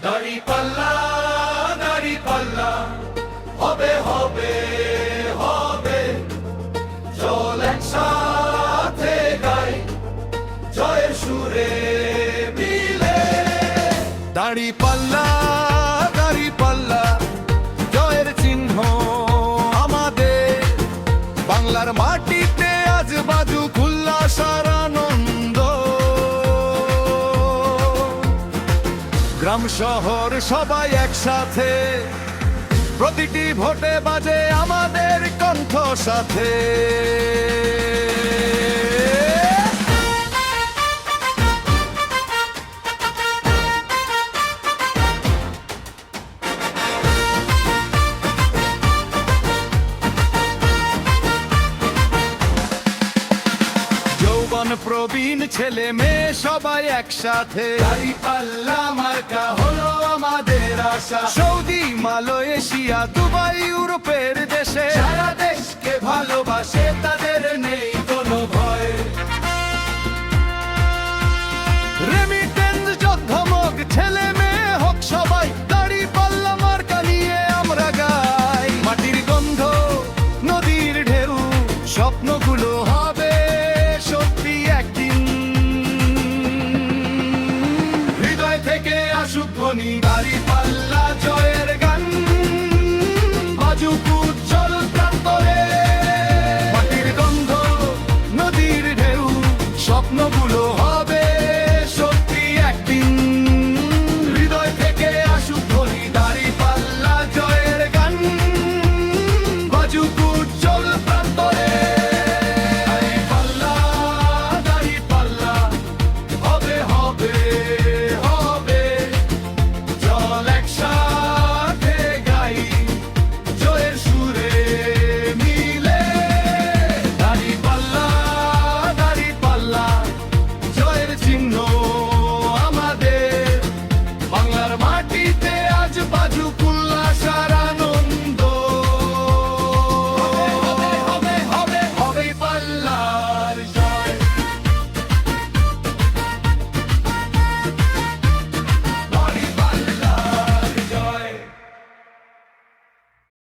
দাঁড়িপাল্লা দাঁড়িপাল্লা হবে হবে হবে, চল একসাথে গাই জয়ের সুরে মিলে। দাঁড়িপাল্লা দাঁড়িপাল্লা জয়ের চিহ্ন আমাদের, বাংলার মাটিতে আজ বাজুক উল্লাস আর আনন্দ। গ্রাম শহর সবাই একসাথে, প্রতিটি ভোটে বাজে আমাদের কণ্ঠ সাথে। যৌবন প্রবীণ ছেলে মেয়ে সবাই একসাথে, দাঁড়িপাল্লা মার্কা হলো আমাদের আশা। সৌদি মালয়েশিয়া দুবাই ইউরোপের দেশে সারা দেশকে ভালোবাসে, তাদের নেই কোনো ভয়। রেমিটেন্স যোদ্ধমক ছেলে মেয়ে হোক সবাই, দাঁড়িপাল্লা মার্কা নিয়ে আমরা গাই। মাটির গন্ধ নদীর ঢেউ, স্বপ্নগুলো হবে সত্যি একদিন। হৃদয় থেকে আসুক ধ্বনি দাঁড়িপাল্লা